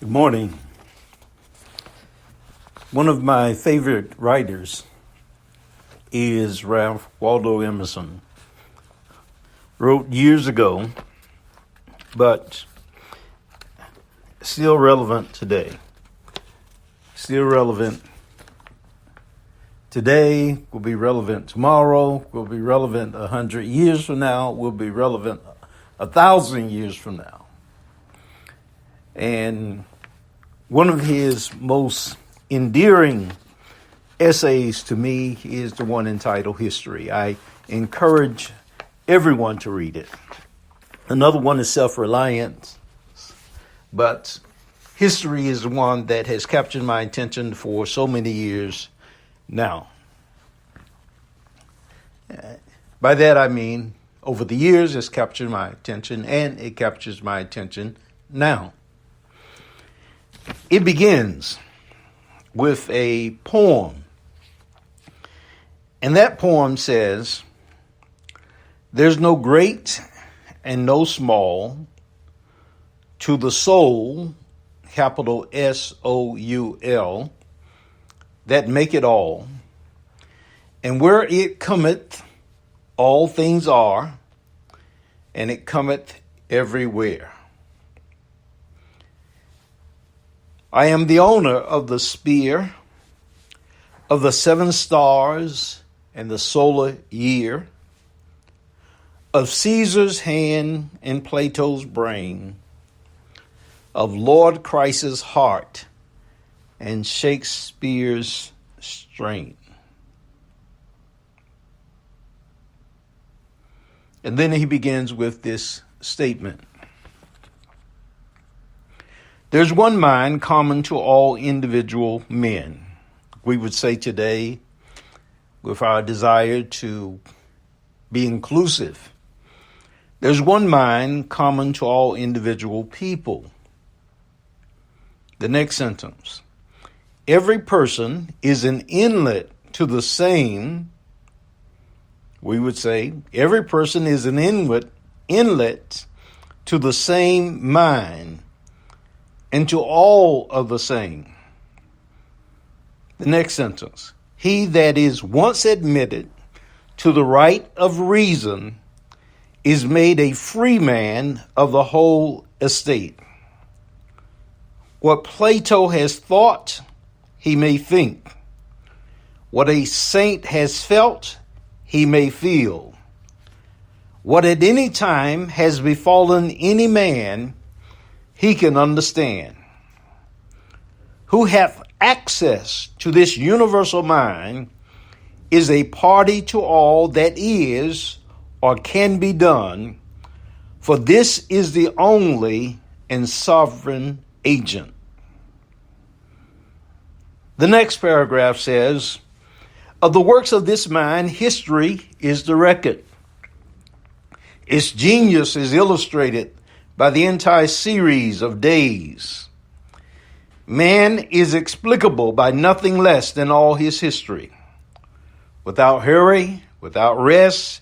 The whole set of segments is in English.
Good morning. One of my favorite writers is Ralph Waldo Emerson. Wrote years ago, but still relevant today. Still relevant today, will be relevant tomorrow, will be relevant 100 years from now, will be relevant 1,000 years from now. And one of his most endearing essays to me is the one entitled History. I encourage everyone to read it. Another one is Self-Reliance, but History is the one that has captured my attention for so many years now. By that I mean, over the years it's captured my attention, and it captures my attention now. It begins with a poem, and that poem says, "There's no great and no small to the soul, capital S-O-U-L, that make it all, and where it cometh, all things are, and it cometh everywhere. I am the owner of the spear, of the 7 stars and the solar year, of Caesar's hand and Plato's brain, of Lord Christ's heart and Shakespeare's strain." And then he begins with this statement. "There's one mind common to all individual men." We would say today, with our desire to be inclusive, there's one mind common to all individual people. The next sentence, "Every person is an inlet to the same," we would say, every person is an inlet to the same mind, and to all of the same. The next sentence, "He that is once admitted to the right of reason is made a free man of the whole estate. What Plato has thought, he may think. What a saint has felt, he may feel. What at any time has befallen any man, he can understand. Who hath access to this universal mind is a party to all that is or can be done, for this is the only and sovereign agent." The next paragraph says, "Of the works of this mind, history is the record. Its genius is illustrated by the entire series of days. Man is explicable by nothing less than all his history. Without hurry, without rest,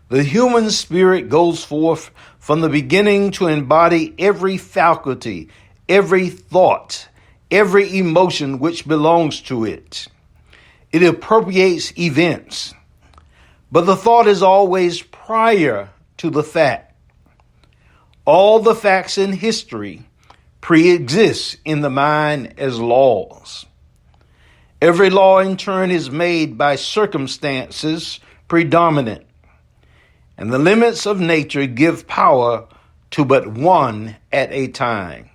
the human spirit goes forth from the beginning to embody every faculty, every thought, every emotion which belongs to it. It appropriates events, but the thought is always prior to the fact. All the facts in history pre-exist in the mind as laws. Every law in turn is made by circumstances predominant, and the limits of nature give power to but one at a time.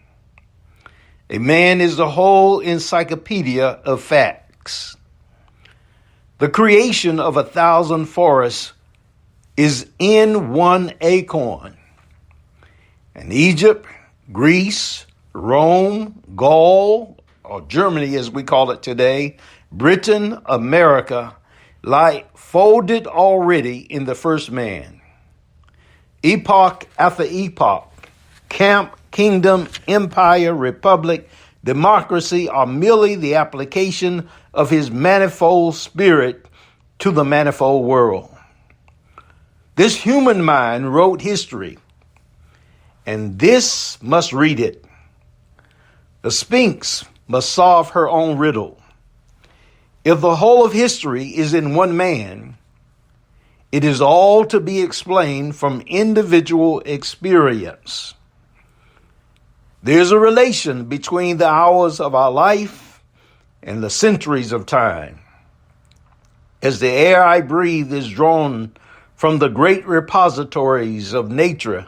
A man is the whole encyclopedia of facts. The creation of 1,000 forests is in one acorn. And Egypt, Greece, Rome, Gaul, or Germany as we call it today, Britain, America, lie folded already in the first man. Epoch after epoch, camp, kingdom, empire, republic, democracy are merely the application of his manifold spirit to the manifold world. This human mind wrote history, and this must read it. The Sphinx must solve her own riddle. If the whole of history is in one man, it is all to be explained from individual experience. There's a relation between the hours of our life and the centuries of time. As the air I breathe is drawn from the great repositories of nature,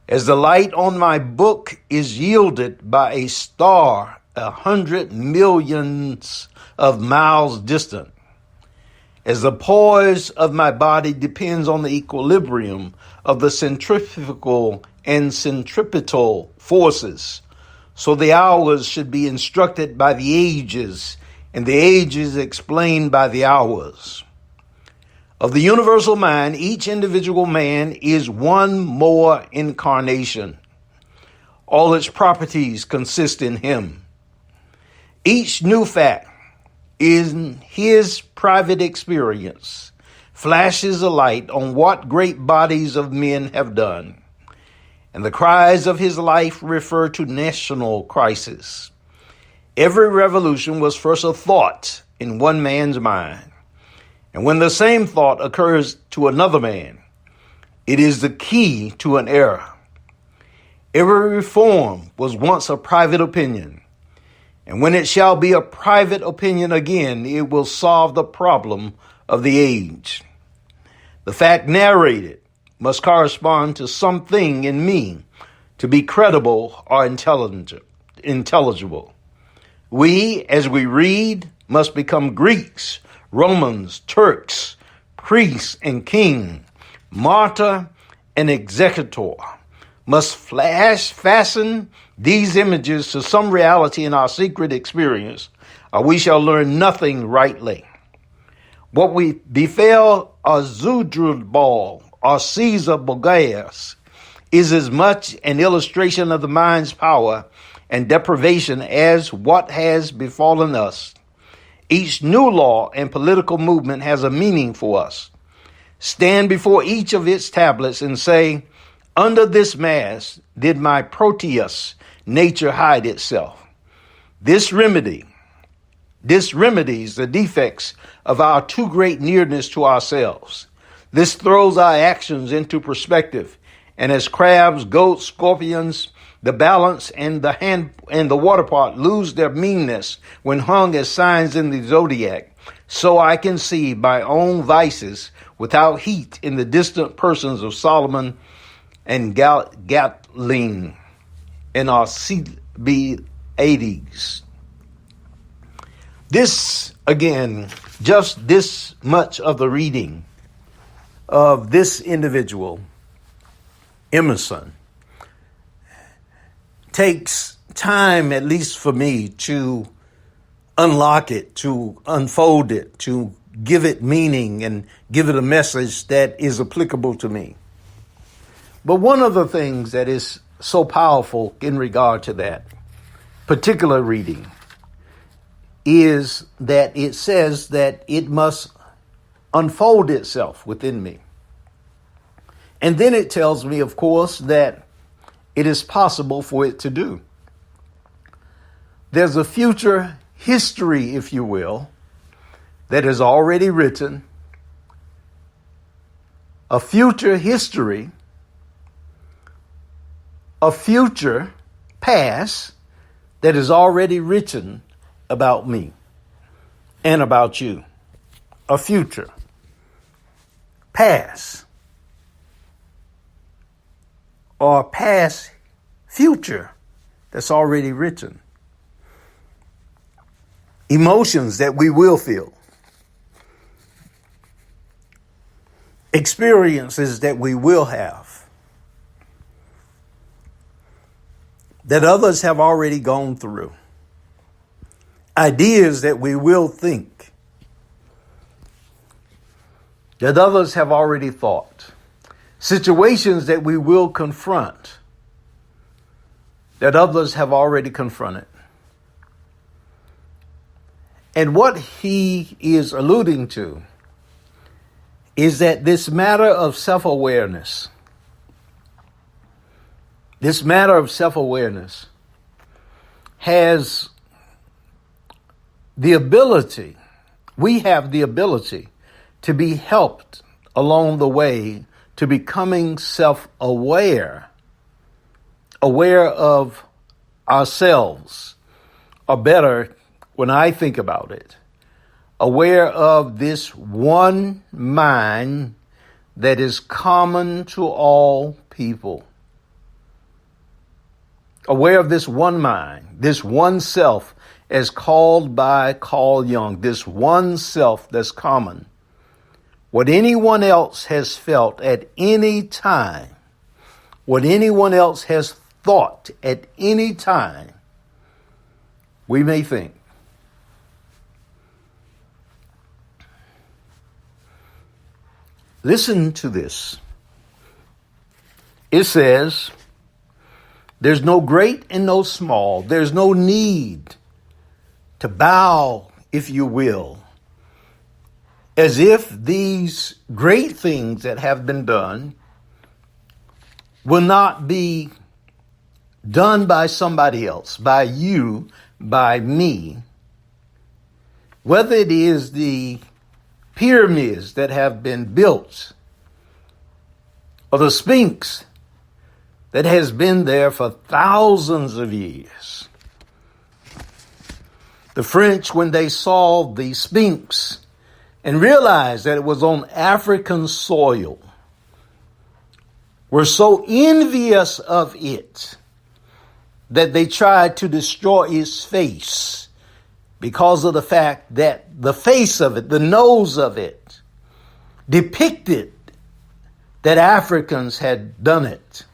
as the light on my book is yielded by a star 100 millions of miles distant, as the poise of my body depends on the equilibrium of the centrifugal and centripetal forces, so the hours should be instructed by the ages, and the ages explained by the hours. Of the universal mind, each individual man is one more incarnation. All its properties consist in him. Each new fact in his private experience flashes a light on what great bodies of men have done, and the cries of his life refer to national crisis. Every revolution was first a thought in one man's mind, and when the same thought occurs to another man, it is the key to an era. Every reform was once a private opinion, and when it shall be a private opinion again, it will solve the problem of the age. The fact narrated must correspond to something in me to be credible or intelligible. We, as we read, must become Greeks, Romans, Turks, priests and king, martyr and executor, must fasten these images to some reality in our secret experience, or we shall learn nothing rightly. What we befell Azudrubal or Caesar Borgias is as much an illustration of the mind's power and deprivation as what has befallen us. Each new law and political movement has a meaning for us. Stand before each of its tablets and say, under this mask did my Proteus nature hide itself. This remedies the defects of our too great nearness to ourselves. This throws our actions into perspective, and as crabs, goats, scorpions, the balance and the hand and the water pot lose their meanness when hung as signs in the zodiac, so I can see my own vices without heat in the distant persons of Solomon and Gatling and Alcibiades. This, again, just this much of the reading of this individual, Emerson, takes time, at least for me, to unlock it, to unfold it, to give it meaning and give it a message that is applicable to me. But one of the things that is so powerful in regard to that particular reading is that it says that it must unfold itself within me. And then it tells me, of course, that it is possible for it to do. There's a future history, if you will, that is already written, a future history, a future past that is already written about me and about you. A future past or past future that's already written. Emotions that we will feel. Experiences that we will have. That others have already gone through. Ideas that we will think. That others have already thought. Situations that we will confront. That others have already confronted. And what he is alluding to is that this matter of self-awareness, has the ability, we have the ability to be helped along the way to becoming self-aware, aware of ourselves, or better, when I think about it, aware of this one mind that is common to all people. Aware of this one mind, this one self, as called by Carl Jung, this one self that's common. What anyone else has felt at any time, what anyone else has thought at any time, we may think. Listen to this. It says, there's no great and no small. There's no need to bow, if you will, as if these great things that have been done will not be done by somebody else, by you, by me. Whether it is the pyramids that have been built, or the Sphinx that has been there for thousands of years. The French, when they saw the Sphinx and realized that it was on African soil, were so envious of it that they tried to destroy its face because of the fact that the face of it, the nose of it, depicted that Africans had done it.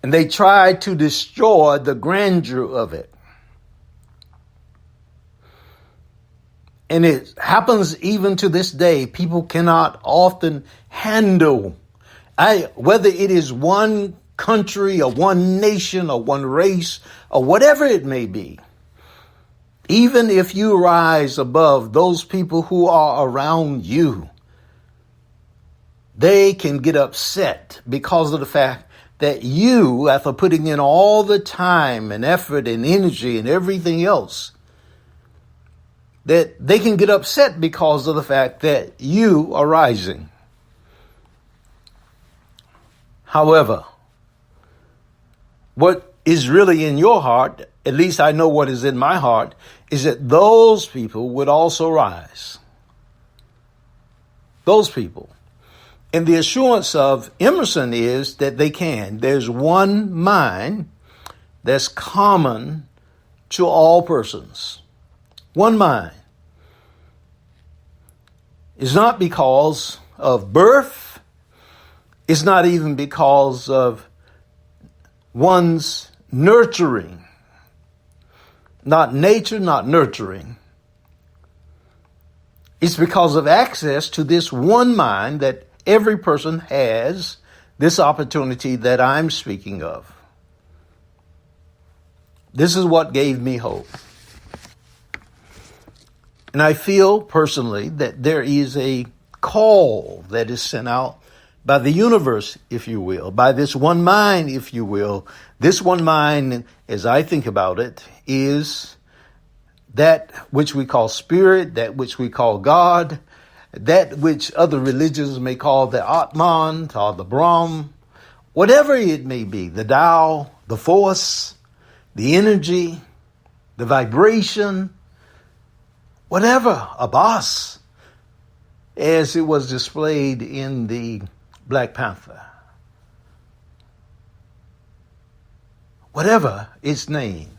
And they tried to destroy the grandeur of it. And it happens even to this day. People cannot often handle, whether it is one country or one nation or one race or whatever it may be. Even if you rise above those people who are around you, they can get upset because of the fact that you, after putting in all the time and effort and energy and everything else, that they can get upset because of the fact that you are rising. However, what is really in your heart, at least I know what is in my heart, is that those people would also rise. Those people. And the assurance of Emerson is that they can. There's one mind that's common to all persons. One mind. It's not because of birth. It's not even because of one's nurturing. Not nature, not nurturing. It's because of access to this one mind that every person has this opportunity that I'm speaking of. This is what gave me hope. And I feel personally that there is a call that is sent out by the universe, if you will, by this one mind, if you will. This one mind, as I think about it, is that which we call spirit, that which we call God, that which other religions may call the Atman or the Brahm, whatever it may be, the Tao, the force, the energy, the vibration, whatever, Abbas, as it was displayed in the Black Panther. Whatever its name,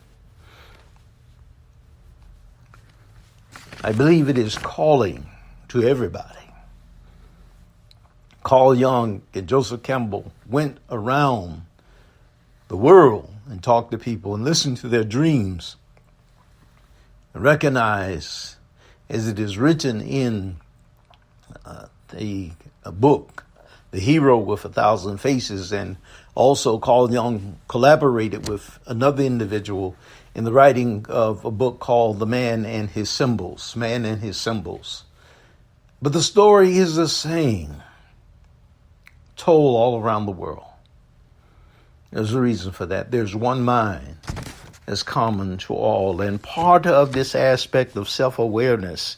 I believe it is calling to everybody. Carl Jung and Joseph Campbell went around the world and talked to people and listened to their dreams and recognized, as it is written in a book, The Hero with 1,000 Faces, and also Carl Jung collaborated with another individual in the writing of a book called The Man and His Symbols, Man and His Symbols. But the story is the same, told all around the world. There's a reason for that. There's one mind that's common to all. And part of this aspect of self-awareness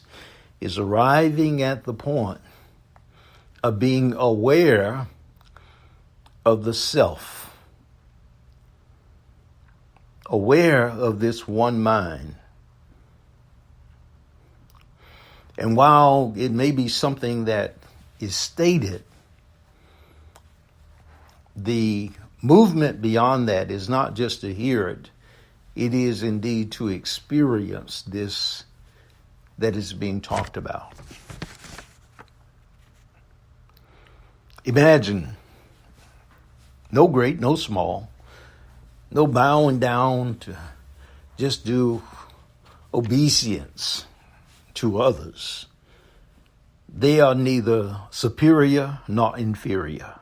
is arriving at the point of being aware of the self, aware of this one mind. And while it may be something that is stated, the movement beyond that is not just to hear it. It is indeed to experience this that is being talked about. Imagine no great, no small, no bowing down to just do obeisance to others. They are neither superior nor inferior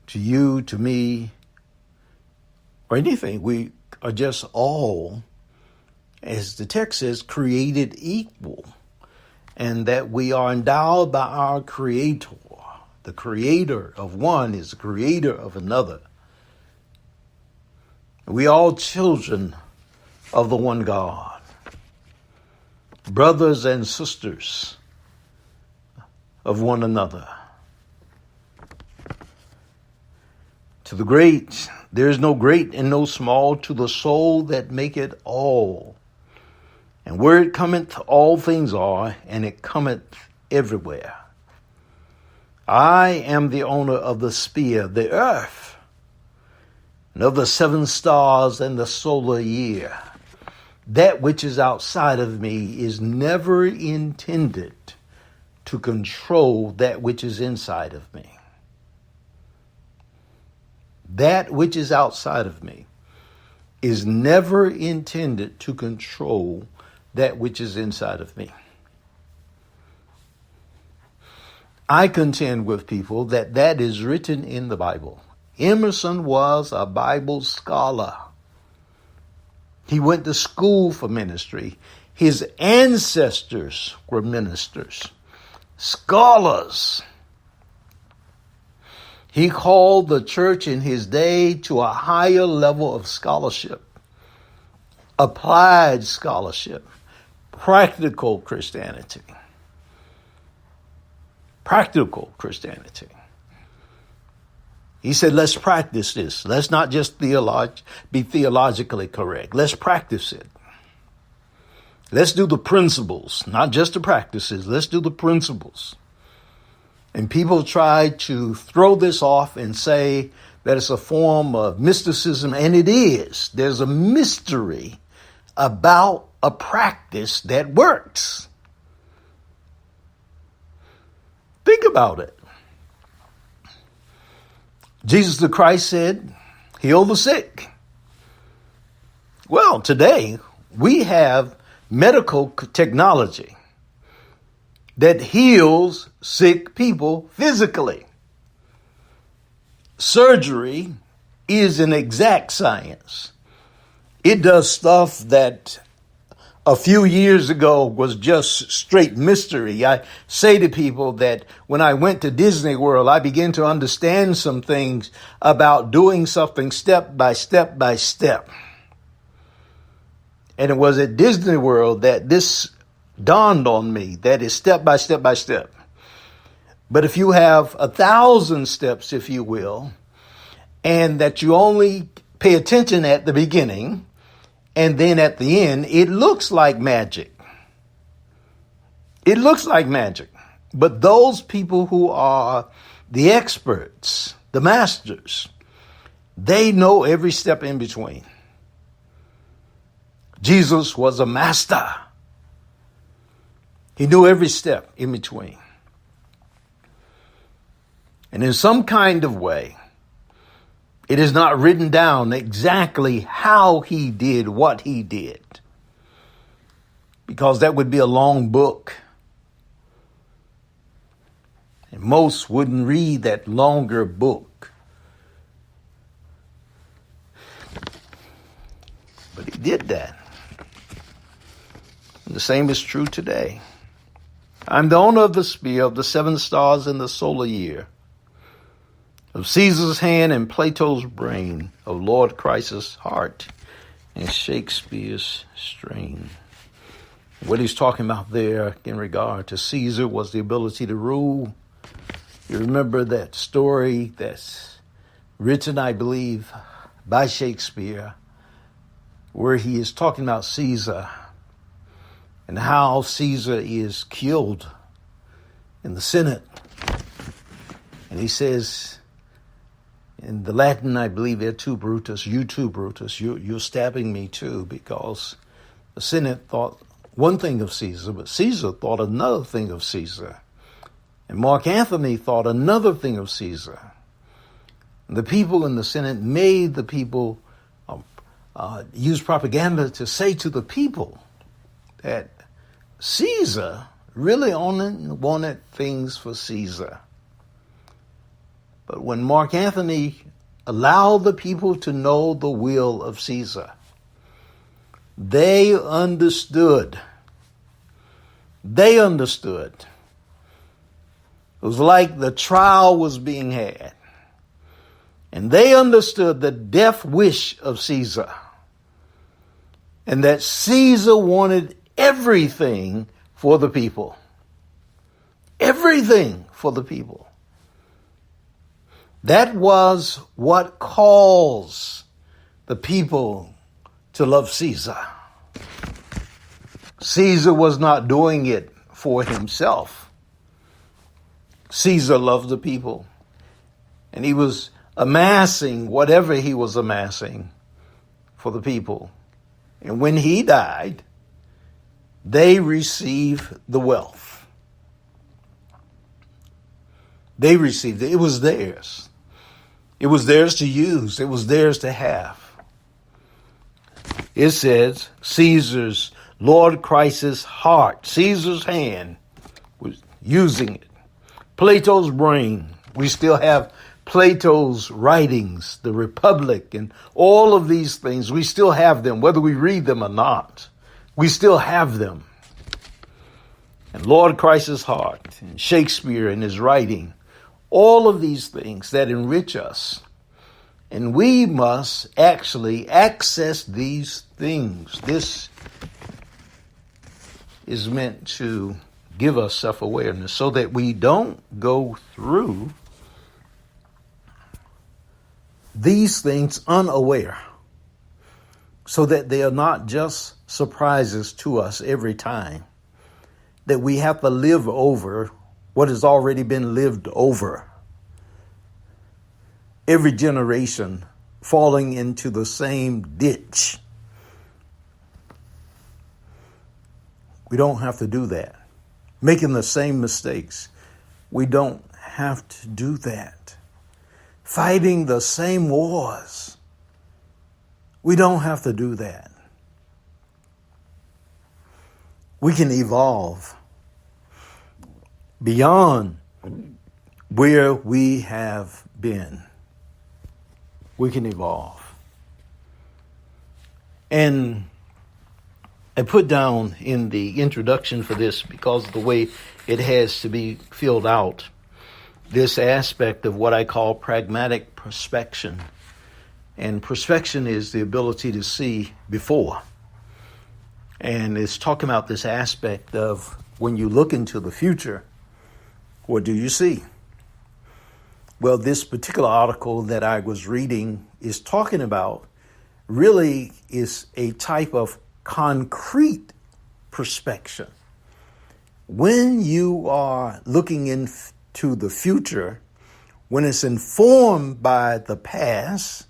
to you, to me, or anything. We are just all, as the text says, created equal, and that we are endowed by our Creator. The creator of one is the creator of another. We all children of the one God, brothers and sisters of one another. To the great, there is no great and no small, to the soul that maketh all. And where it cometh, all things are, and it cometh everywhere. I am the owner of the sphere, the earth, and of the 7 stars and the solar year. That which is outside of me is never intended to control that which is inside of me. That which is outside of me is never intended to control that which is inside of me. I contend with people that that is written in the Bible. Emerson was a Bible scholar. He went to school for ministry. His ancestors were ministers, scholars. He called the church in his day to a higher level of scholarship, applied scholarship, practical Christianity. Practical Christianity. He said, let's practice this. Let's not just be theologically correct. Let's practice it. Let's do the principles, not just the practices. Let's do the principles. And people try to throw this off and say that it's a form of mysticism, and it is. There's a mystery about a practice that works. Think about it. Jesus the Christ said, heal the sick. Well, today we have medical technology that heals sick people physically. Surgery is an exact science. It does stuff that a few years ago was just straight mystery. I say to people that when I went to Disney World, I began to understand some things about doing something step by step by step. And it was at Disney World that this dawned on me, that is step by step by step. But if you have 1,000 steps, if you will, and that you only pay attention at the beginning, and then at the end, it looks like magic. It looks like magic. But those people who are the experts, the masters, they know every step in between. Jesus was a master. He knew every step in between. And in some kind of way, it is not written down exactly how he did what he did, because that would be a long book. And most wouldn't read that longer book. But he did that. And the same is true today. I'm the owner of the sphere, of the 7 stars in the solar year, of Caesar's hand and Plato's brain, of Lord Christ's heart and Shakespeare's strain. What he's talking about there in regard to Caesar was the ability to rule. You remember that story that's written, I believe, by Shakespeare, where he is talking about Caesar and how Caesar is killed in the Senate. And he says, in the Latin, I believe, there too, Brutus, you too, Brutus, you're stabbing me too, because the Senate thought one thing of Caesar, but Caesar thought another thing of Caesar. And Mark Antony thought another thing of Caesar. And the people in the Senate made the people use propaganda to say to the people that Caesar really only wanted things for Caesar. But when Mark Antony allowed the people to know the will of Caesar, they understood. They understood. It was like the trial was being had. And they understood the death wish of Caesar. And that Caesar wanted everything for the people. Everything for the people. That was what caused the people to love Caesar. Caesar was not doing it for himself. Caesar loved the people. And he was amassing whatever he was amassing for the people. And when he died, they received the wealth. They received it. It was theirs. It was theirs to use. It was theirs to have. It says Caesar's, Lord Christ's heart, Caesar's hand was using it. Plato's brain. We still have Plato's writings, the Republic, and all of these things. We still have them, whether we read them or not. We still have them. And Lord Christ's heart, and Shakespeare in his writing, all of these things that enrich us. And we must actually access these things. This is meant to give us self-awareness so that we don't go through these things unaware, so that they are not just surprises to us every time, that we have to live over what has already been lived over. Every generation falling into the same ditch. We don't have to do that. Making the same mistakes. We don't have to do that. Fighting the same wars. We don't have to do that. We can evolve beyond where we have been. We can evolve. And I put down in the introduction for this, because of the way it has to be filled out, this aspect of what I call pragmatic prospection. And prospection is the ability to see before. And it's talking about this aspect of when you look into the future, what do you see? Well, this particular article that I was reading is talking about really is a type of concrete prospection. When you are looking into the future, when it's informed by the past,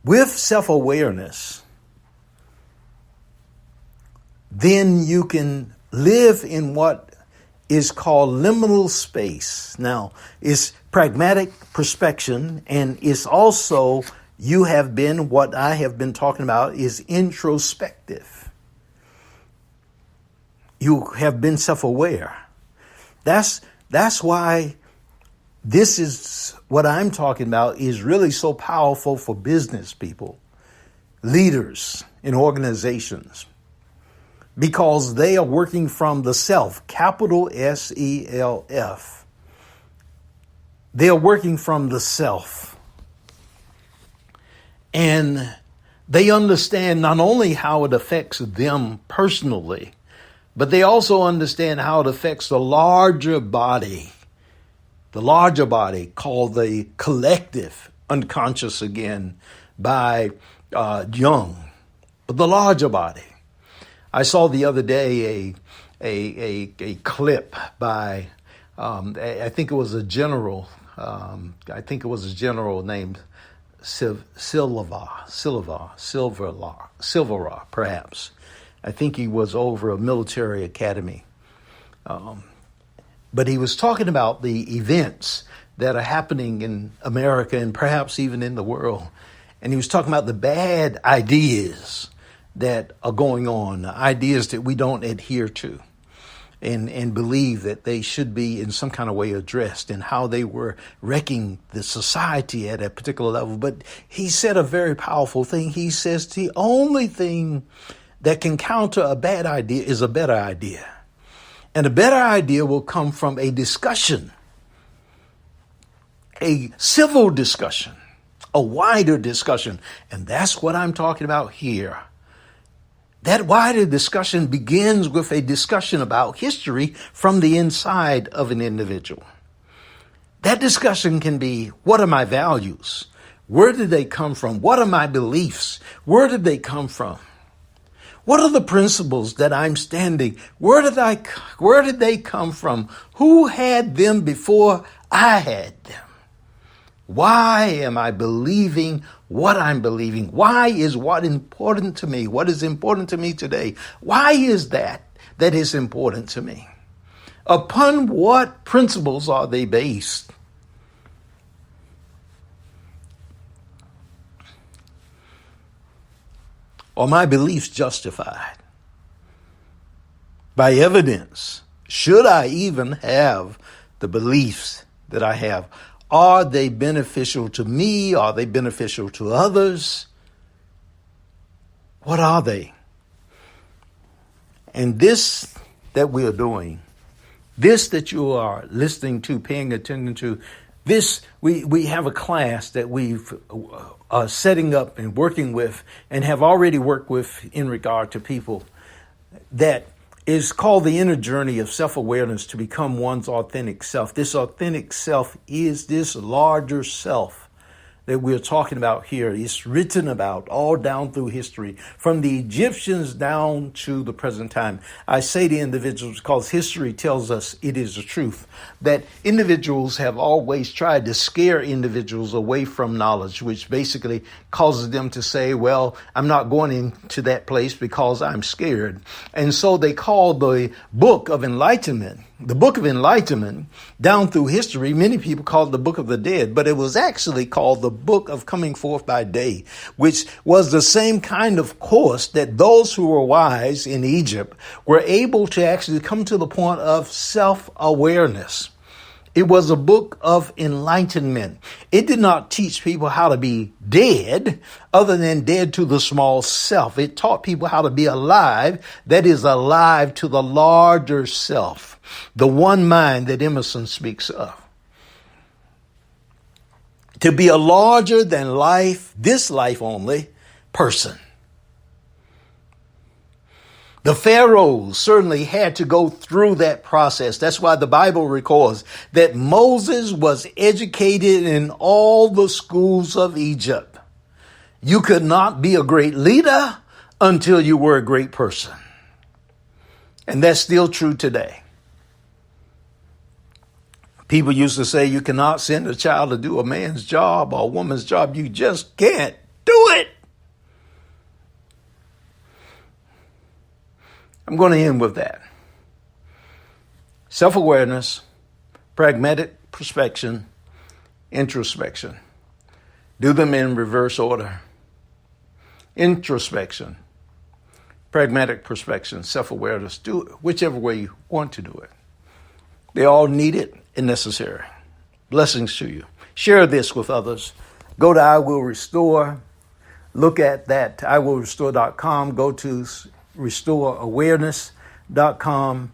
with self-awareness, then you can live in what is called liminal space. Now, it's pragmatic prospection, and it's also, you have been, what I have been talking about is introspective. You have been self-aware. That's why this is what I'm talking about is really so powerful for business people, leaders in organizations, because they are working from the self, capital SELF. They are working from the self. And they understand not only how it affects them personally, but they also understand how it affects the larger body called the collective unconscious again by Jung. But the larger body. I saw the other day a clip by I think it was a general. Named Silvera, perhaps. I think he was over a military academy. But he was talking about the events that are happening in America and perhaps even in the world. And he was talking about the bad ideas that are going on, ideas that we don't adhere to and believe that they should be in some kind of way addressed, and how they were wrecking the society at a particular level. But he said a very powerful thing. He says the only thing that can counter a bad idea is a better idea. And a better idea will come from a discussion, a civil discussion, a wider discussion. And that's what I'm talking about here. That wider discussion begins with a discussion about history from the inside of an individual. That discussion can be, what are my values? Where did they come from? What are my beliefs? Where did they come from? What are the principles that I'm standing? Where did they come from? Who had them before I had them? Why am I believing what I'm believing? Why is what important to me? What is important to me today? Why is that is important to me? Upon what principles are they based? Are my beliefs justified by evidence? Should I even have the beliefs that I have? Are they beneficial to me? Are they beneficial to others? What are they? And this that we are doing, this that you are listening to, paying attention to, this, we have a class that we've setting up and working with and have already worked with in regard to people that is called the inner journey of self-awareness to become one's authentic self. This authentic self is this larger self that we're talking about here. It's written about all down through history, from the Egyptians down to the present time. I say to individuals, because history tells us it is the truth, that individuals have always tried to scare individuals away from knowledge, which basically causes them to say, well, I'm not going into that place because I'm scared. And so they call the book of enlightenment, down through history, many people call it the book of the dead, but it was actually called the book of coming forth by day, which was the same kind of course that those who were wise in Egypt were able to actually come to the point of self-awareness. It was a book of enlightenment. It did not teach people how to be dead, other than dead to the small self. It taught people how to be alive, that is, alive to the larger self, the one mind that Emerson speaks of. To be a larger than life, this life only, person. The pharaohs certainly had to go through that process. That's why the Bible records that Moses was educated in all the schools of Egypt. You could not be a great leader until you were a great person. And that's still true today. People used to say you cannot send a child to do a man's job or a woman's job. You just can't do it. I'm going to end with that. Self-awareness, pragmatic prospection, introspection. Do them in reverse order. Introspection, pragmatic prospection, self-awareness. Do it whichever way you want to do it. They all needed and necessary. Blessings to you. Share this with others. Go to I Will Restore. Look at that, iwillrestore.com. Go to restoreawareness.com.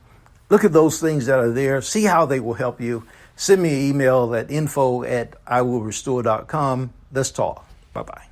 Look at those things that are there. See how they will help you. Send me an email at info@iwillrestore.com. Let's talk. Bye-bye.